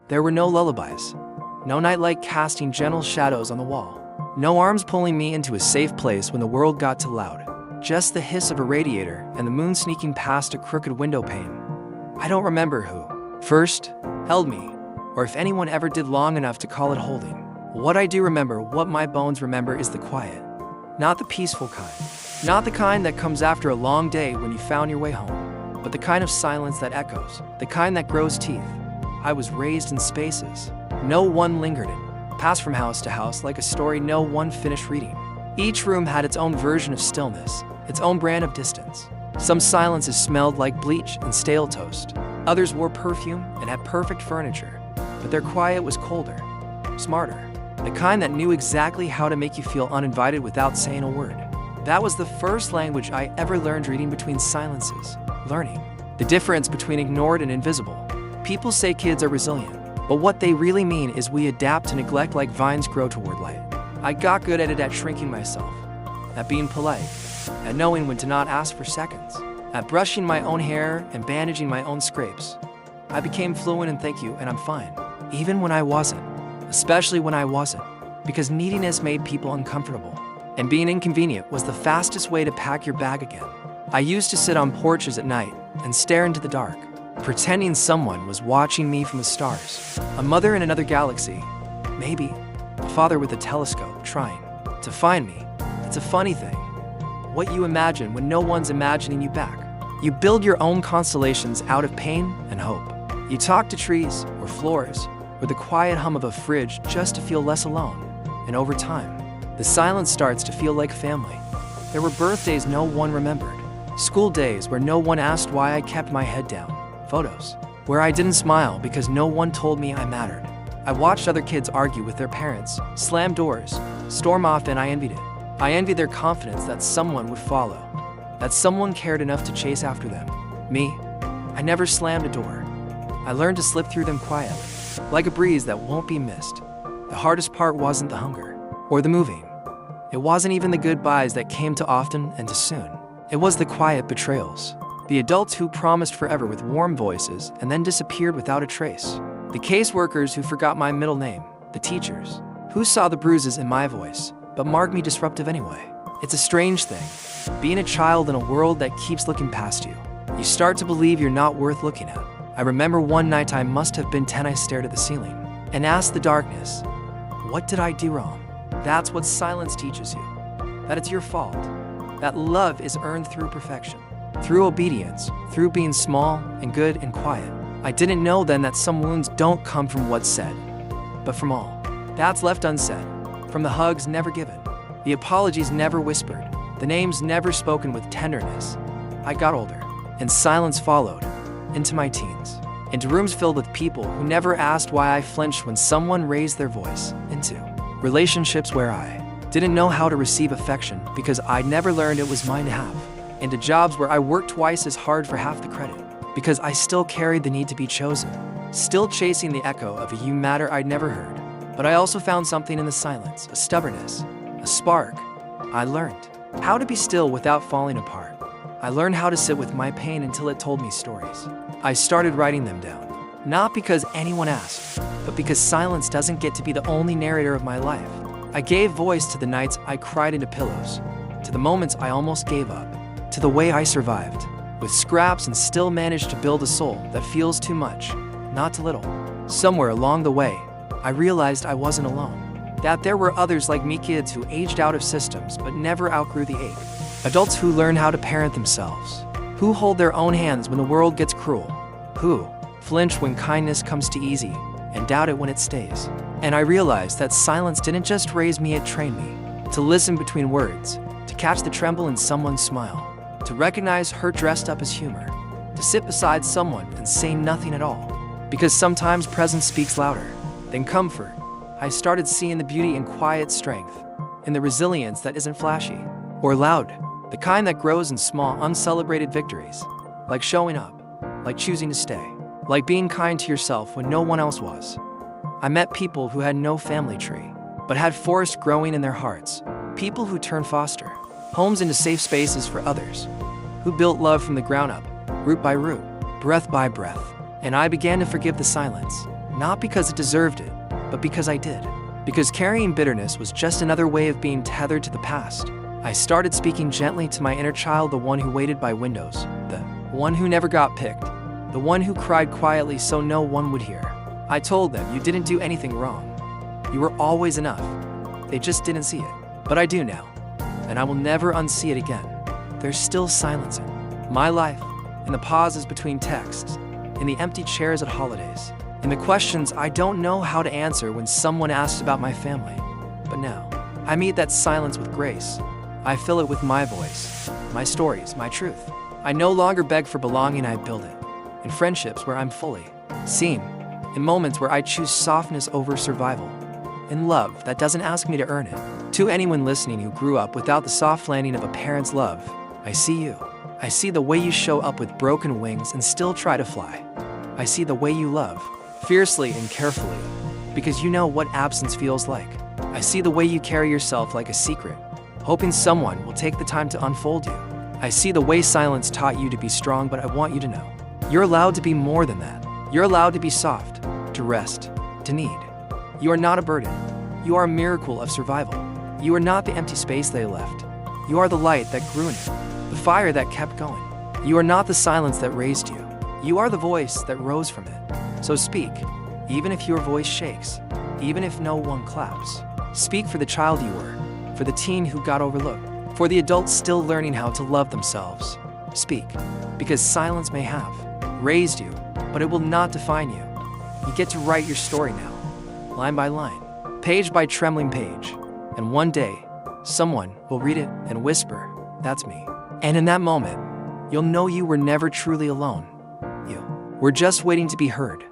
There were no lullabies, no nightlight casting gentle shadows on the wall, no arms pulling me into a safe place when the world got too loud. Just the hiss of a radiator and the moon sneaking past a crooked window pane. I don't remember who first held me, or if anyone ever did long enough to call it holding. What I do remember, what my bones remember, is the quiet. Not the peaceful kind. Not the kind that comes after a long day when you found your way home, but the kind of silence that echoes, the kind that grows teeth. I was raised in spaces no one lingered in, passed from house to house like a story no one finished reading. Each room had its own version of stillness, its own brand of distance. Some silences smelled like bleach and stale toast. Others wore perfume and had perfect furniture, but their quiet was colder, smarter, the kind that knew exactly how to make you feel uninvited without saying a word. That was the first language I ever learned, reading between silences, learning the difference between ignored and invisible. People say kids are resilient, but what they really mean is we adapt to neglect like vines grow toward light. I got good at it, at shrinking myself, at being polite, at knowing when to not ask for seconds, at brushing my own hair and bandaging my own scrapes. I became fluent in thank you and I'm fine, even when I wasn't, especially when I wasn't, because neediness made people uncomfortable, and being inconvenient was the fastest way to pack your bag again. I used to sit on porches at night and stare into the dark, pretending someone was watching me from the stars. A mother in another galaxy, maybe a father with a telescope trying to find me. It's a funny thing, what you imagine when no one's imagining you back. You build your own constellations out of pain and hope. You talk to trees or floors or the quiet hum of a fridge just to feel less alone. And over time, the silence starts to feel like family. There were birthdays no one remembered, school days where no one asked why I kept my head down, photos where I didn't smile because no one told me I mattered. I watched other kids argue with their parents, slam doors, storm off, and I envied it. I envied their confidence that someone would follow, that someone cared enough to chase after them. Me, I never slammed a door. I learned to slip through them quietly, like a breeze that won't be missed. The hardest part wasn't the hunger or the moving. It wasn't even the goodbyes that came too often and too soon. It was the quiet betrayals. The adults who promised forever with warm voices and then disappeared without a trace. The caseworkers who forgot my middle name. The teachers who saw the bruises in my voice but marked me disruptive anyway. It's a strange thing, being a child in a world that keeps looking past you. You start to believe you're not worth looking at. I remember one night, I must have been 10, I stared at the ceiling and asked the darkness, what did I do wrong? That's what silence teaches you, that it's your fault, that love is earned through perfection, through obedience, through being small and good and quiet. I didn't know then that some wounds don't come from what's said, but from all that's left unsaid, from the hugs never given, the apologies never whispered, the names never spoken with tenderness. I got older, and silence followed, into my teens, into rooms filled with people who never asked why I flinched when someone raised their voice, into relationships where I didn't know how to receive affection because I'd never learned it was mine to have, into jobs where I worked twice as hard for half the credit because I still carried the need to be chosen, still chasing the echo of a you matter I'd never heard. But I also found something in the silence, a stubbornness, a spark. I learned how to be still without falling apart. I learned how to sit with my pain until it told me stories. I started writing them down, not because anyone asked, but because silence doesn't get to be the only narrator of my life. I gave voice to the nights I cried into pillows, to the moments I almost gave up, to the way I survived, with scraps and still managed to build a soul that feels too much, not too little. Somewhere along the way, I realized I wasn't alone, that there were others like me, kids who aged out of systems but never outgrew the ache, adults who learn how to parent themselves, who hold their own hands when the world gets cruel, who flinch when kindness comes too easy and doubt it when it stays. And I realized that silence didn't just raise me, it trained me to listen between words, to catch the tremble in someone's smile, to recognize hurt dressed up as humor, to sit beside someone and say nothing at all. Because sometimes presence speaks louder than comfort. I started seeing the beauty in quiet strength, in the resilience that isn't flashy or loud, the kind that grows in small, uncelebrated victories, like showing up, like choosing to stay, like being kind to yourself when no one else was. I met people who had no family tree, but had forest growing in their hearts, people who turned foster homes into safe spaces for others, who built love from the ground up, root by root, breath by breath. And I began to forgive the silence, Not because it deserved it, but because I did. Because carrying bitterness was just another way of being tethered to the past. I started speaking gently to my inner child, the one who waited by windows, the one who never got picked, the one who cried quietly so no one would hear. I told them, you didn't do anything wrong. You were always enough. They just didn't see it. But I do now, and I will never unsee it again. There's still silence in my life, in the pauses between texts, in the empty chairs at holidays, in the questions I don't know how to answer when someone asks about my family. But now, I meet that silence with grace. I fill it with my voice, my stories, my truth. I no longer beg for belonging, I build it. In friendships where I'm fully seen, in moments where I choose softness over survival, in love that doesn't ask me to earn it. To anyone listening who grew up without the soft landing of a parent's love, I see you. I see the way you show up with broken wings and still try to fly. I see the way you love, fiercely and carefully, because you know what absence feels like. I see the way you carry yourself like a secret, hoping someone will take the time to unfold you. I see the way silence taught you to be strong, but I want you to know, you're allowed to be more than that. You're allowed to be soft, to rest, to need. You are not a burden. You are a miracle of survival. You are not the empty space they left. You are the light that grew in it, the fire that kept going. You are not the silence that raised you. You are the voice that rose from it. So speak, even if your voice shakes, even if no one claps. Speak for the child you were, for the teen who got overlooked, for the adults still learning how to love themselves. Speak, because silence may have raised you, but it will not define you. You get to write your story now, line by line, page by trembling page. And one day, someone will read it and whisper, that's me. And in that moment, you'll know you were never truly alone. You were just waiting to be heard.